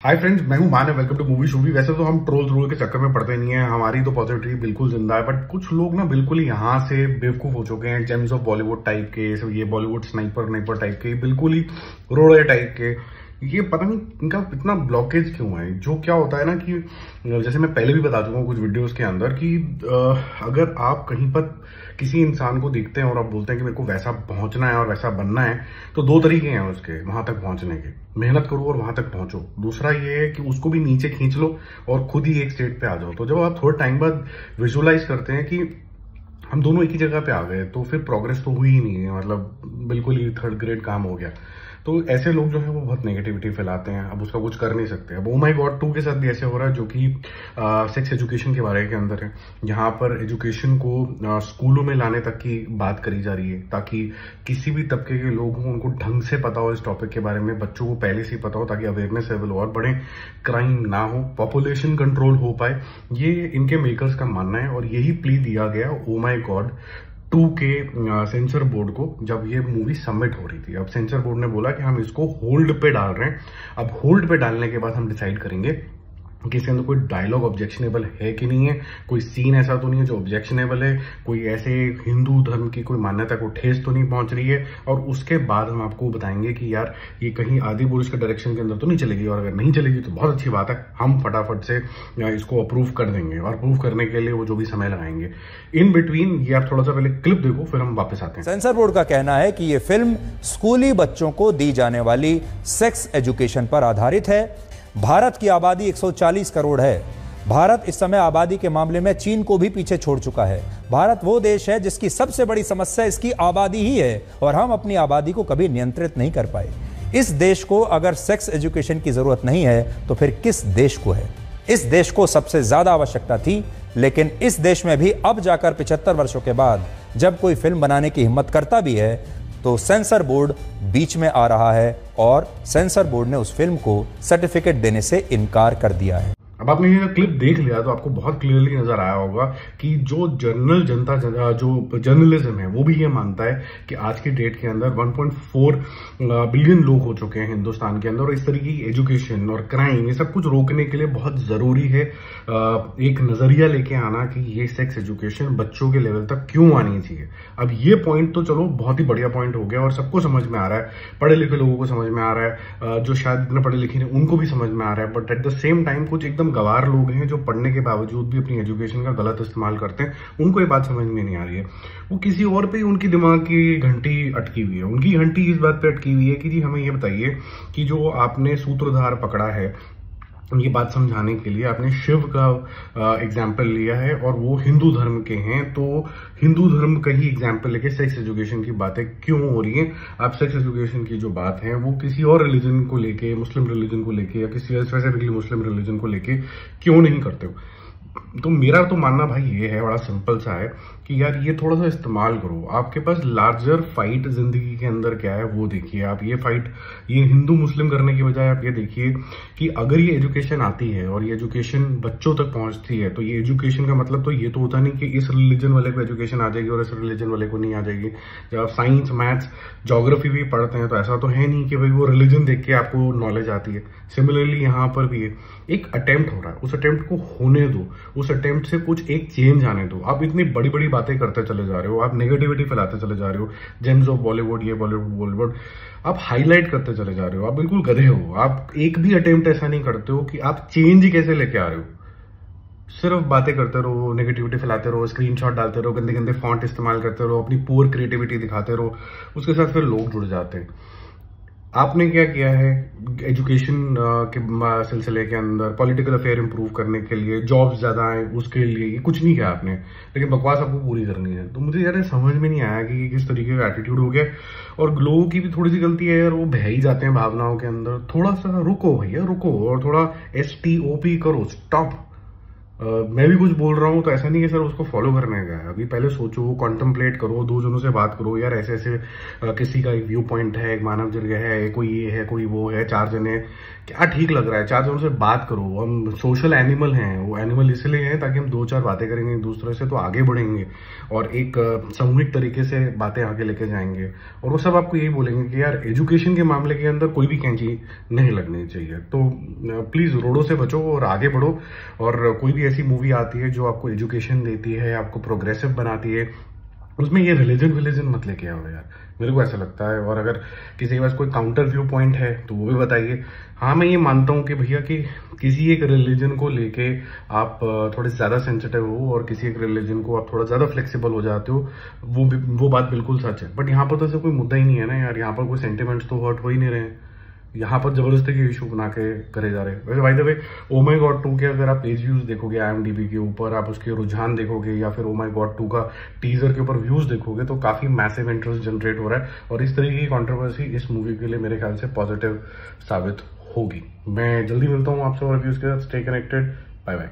Hi friends, मैं हूं मान, वेलकम टू मूवी शूवी। वैसे तो हम ट्रोल के चक्कर में पड़ते नहीं है, हमारी तो पॉजिटिविटी बिल्कुल जिंदा है। बट कुछ लोग ना बिल्कुल यहाँ से बेवकूफ हो चुके हैं, जेम्स ऑफ बॉलीवुड टाइप के, सब ये बॉलीवुड स्नाइपर टाइप के, बिल्कुल ही रोड़े टाइप के। ये पता नहीं इनका इतना ब्लॉकेज क्यों है। जो क्या होता है ना कि जैसे मैं पहले भी बता चुका हूँ कुछ वीडियोस के अंदर कि अगर आप कहीं पर किसी इंसान को देखते हैं और आप बोलते हैं कि मेरे को वैसा पहुंचना है और वैसा बनना है, तो दो तरीके हैं उसके वहां तक पहुंचने के। मेहनत करो और वहां तक पहुंचो। दूसरा ये है कि उसको भी नीचे खींच लो और खुद ही एक स्टेट पे आ जाओ। तो जब आप थोड़ा टाइम बाद विजुअलाइज करते हैं कि हम दोनों एक ही जगह पे आ गए, तो फिर प्रोग्रेस तो हुई ही नहीं है, मतलब बिल्कुल ही थर्ड ग्रेड काम हो गया। तो ऐसे लोग जो है वो बहुत नेगेटिविटी फैलाते हैं। अब उसका कुछ कर नहीं सकते। अब ओ माई गॉड 2 के साथ भी ऐसे हो रहा है, जो कि सेक्स एजुकेशन के बारे के अंदर है। यहाँ पर एजुकेशन को स्कूलों में लाने तक की बात करी जा रही है, ताकि किसी भी तबके के लोग हों उनको ढंग से पता हो इस टॉपिक के बारे में, बच्चों को पहले से ही पता हो, ताकि अवेयरनेस लेवल और बढ़े, क्राइम ना हो, पॉपुलेशन कंट्रोल हो पाए। ये इनके मेकर्स का मानना है और यही प्ली दिया गया ओ माई गॉड 2 के सेंसर बोर्ड को जब ये मूवी सबमिट हो रही थी। अब सेंसर बोर्ड ने बोला कि हम इसको होल्ड पे डाल रहे हैं। अब होल्ड पे डालने के बाद हम डिसाइड करेंगे कि इसके अंदर कोई डायलॉग ऑब्जेक्शनेबल है कि नहीं है, कोई सीन ऐसा तो नहीं है जो ऑब्जेक्शनेबल है, कोई ऐसे हिंदू धर्म की कोई मान्यता को ठेस तो नहीं पहुंच रही है। और उसके बाद हम आपको बताएंगे कि यार ये कहीं आदि पुरुष के डायरेक्शन के अंदर तो नहीं चलेगी, और अगर नहीं चलेगी तो बहुत अच्छी बात है, हम फटाफट से इसको अप्रूव कर देंगे। और अप्रूव करने के लिए वो जो भी समय लगाएंगे इन बिटवीन, ये आप थोड़ा सा पहले क्लिप देखो, फिर हम वापस आते हैं। सेंसर बोर्ड का कहना है कि ये फिल्म स्कूली बच्चों को दी जाने वाली सेक्स एजुकेशन पर आधारित है। भारत की आबादी 140 करोड़ है। भारत इस समय आबादी के मामले में चीन को भी पीछे छोड़ चुका है। भारत वो देश है जिसकी सबसे बड़ी समस्या इसकी आबादी ही है, और हम अपनी आबादी को कभी नियंत्रित नहीं कर पाए। इस देश को अगर सेक्स एजुकेशन की जरूरत नहीं है तो फिर किस देश को है? इस देश को सबसे ज्यादा आवश्यकता थी, लेकिन इस देश में भी अब जाकर 75 वर्षों के बाद जब कोई फिल्म बनाने की हिम्मत करता भी है तो सेंसर बोर्ड बीच में आ रहा है, और सेंसर बोर्ड ने उस फिल्म को सर्टिफिकेट देने से इनकार कर दिया है। अब आपने ये क्लिप देख लिया तो आपको बहुत क्लियरली नजर आया होगा कि जो जनरल जनता जो जर्नलिज्म है वो भी ये मानता है कि आज की डेट के अंदर 1.4 बिलियन लोग हो चुके हैं हिंदुस्तान के अंदर, और इस तरीके की एजुकेशन और क्राइम ये सब कुछ रोकने के लिए बहुत जरूरी है एक नजरिया लेके आना कि ये सेक्स एजुकेशन बच्चों के लेवल तक क्यों आनी चाहिए। अब ये पॉइंट तो चलो बहुत ही बढ़िया पॉइंट हो गया और सबको समझ में आ रहा है, पढ़े लिखे लोगों को समझ में आ रहा है, जो शायद इतने पढ़े लिखे नहीं उनको भी समझ में आ रहा है। But at the same time कुछ एकदम गवार लोग हैं जो पढ़ने के बावजूद भी अपनी एजुकेशन का गलत इस्तेमाल करते हैं, उनको ये बात समझ में नहीं आ रही है। वो किसी और पे उनकी दिमाग की घंटी अटकी हुई है। उनकी घंटी इस बात पे अटकी हुई है कि जी हमें ये बताइए कि जो आपने सूत्रधार पकड़ा है, ये बात समझाने के लिए आपने शिव का एग्जाम्पल लिया है और वो हिंदू धर्म के हैं, तो हिंदू धर्म का ही एग्जाम्पल लेके सेक्स एजुकेशन की बातें क्यों हो रही हैं? आप सेक्स एजुकेशन की जो बात है वो किसी और रिलीजन को लेके, मुस्लिम रिलीजन को लेके, या किसी स्पेसिफिकली मुस्लिम रिलीजन को लेके क्यों नहीं करते हो? तो मेरा तो मानना भाई ये है, बड़ा सिंपल सा है कि यार ये थोड़ा सा इस्तेमाल करो। आपके पास लार्जर फाइट जिंदगी के अंदर क्या है वो देखिए। आप ये फाइट ये हिंदू मुस्लिम करने की बजाय आप ये देखिए कि अगर ये एजुकेशन आती है और ये एजुकेशन बच्चों तक पहुंचती है, तो ये एजुकेशन का मतलब तो ये तो होता नहीं कि इस रिलीजन वाले को एजुकेशन आ जाएगी और इस रिलीजन वाले को नहीं आ जाएगी। जब आप साइंस, मैथ्स, ज्योग्राफी भी पढ़ते हैं तो ऐसा तो है नहीं कि भाई वो रिलीजन देख के आपको नॉलेज आती है। सिमिलरली यहाँ पर भी एक अटेम्प्ट हो रहा है, उस अटेम्प्ट को होने दो, उस अटेम्प्ट से कुछ एक चेंज आने दो। आप इतनी बड़ी बड़ी बातें करते चले जा रहे हो, आप नेगेटिविटी फैलाते चले जा रहे हो, जेम्स ऑफ बॉलीवुड, ये बॉलीवुड आप हाईलाइट करते चले जा रहे हो। आप बिल्कुल गधे हो। आप एक भी अटेम्प्ट ऐसा नहीं करते हो कि आप चेंज कैसे लेके आ रहे हो। सिर्फ बातें करते रहो, नेगेटिविटी फैलाते रहो, स्क्रीनशॉट डालते रहो, गंदे गंदे फॉन्ट इस्तेमाल करते रहो, अपनी पुअर क्रिएटिविटी दिखाते रहो, उसके साथ फिर लोग जुड़ जाते हैं। आपने क्या किया है एजुकेशन के सिलसिले के अंदर? पॉलिटिकल अफेयर इंप्रूव करने के लिए, जॉब्स ज्यादा आए उसके लिए, ये कुछ नहीं किया आपने, लेकिन बकवास आपको पूरी करनी है। तो मुझे यार समझ में नहीं आया कि किस तरीके का एटीट्यूड हो गया। और लोगों की भी थोड़ी सी गलती है यार, वो बह ही जाते हैं भावनाओं के अंदर। थोड़ा सा रुको भैया, रुको, और थोड़ा STOP करो, स्टॉप। मैं भी कुछ बोल रहा हूँ तो ऐसा नहीं है सर उसको फॉलो करने का है। अभी पहले सोचो, कॉन्टेम्पलेट करो, दो जनों से बात करो, यार ऐसे ऐसे किसी का एक व्यू पॉइंट है, एक मानव जगह है, कोई ये है, कोई वो है, 4 जने, क्या ठीक लग रहा है, 4 जनों से बात करो। हम सोशल एनिमल हैं, वो एनिमल इसलिए हैं ताकि हम 2-4 बातें करेंगे एक दूसरे से तो आगे बढ़ेंगे और एक सामूहिक तरीके से बातें आगे लेके जाएंगे। और वो सब आपको यही बोलेंगे कि यार एजुकेशन के मामले के अंदर कोई भी कैंची नहीं लगनी चाहिए। तो प्लीज रोडों से बचो और आगे बढ़ो। और कोई भी ऐसी मूवी आती है जो आपको एजुकेशन देती है, आपको प्रोग्रेसिव बनाती है, उसमें ये रिलीजन मत लेके आओ यार, मेरे को ऐसा लगता है। और अगर किसी के पास कोई काउंटर व्यू पॉइंट है तो वो भी बताइए। हाँ, मैं ये मानता हूँ कि भैया कि किसी एक रिलीजन को लेके आप थोड़े ज्यादा सेंसिटिव हो और किसी एक रिलीजन को आप थोड़ा ज्यादा फ्लेक्सिबल हो जाते हो, वो बात बिल्कुल सच है। बट यहाँ पर तो ऐसा कोई मुद्दा ही नहीं है ना यार, यहाँ पर कोई सेंटिमेंट्स तो हर्ट हो ही नहीं रहे हैं, यहाँ पर जबरदस्ती के इशू बना के करे जा रहे हैं। वैसे by the way oh my god 2 के अगर आप पेज व्यूज देखोगे IMDb के ऊपर, आप उसके रुझान देखोगे या फिर ओ माई गॉड 2 का टीजर के ऊपर व्यूज देखोगे तो काफी मैसिव इंटरेस्ट जनरेट हो रहा है। और इस तरीके की कंट्रोवर्सी इस मूवी के लिए मेरे ख्याल से पॉजिटिव साबित होगी। मैं जल्दी मिलता हूँ आपसे और रिव्यूज के साथ। Stay connected, bye bye.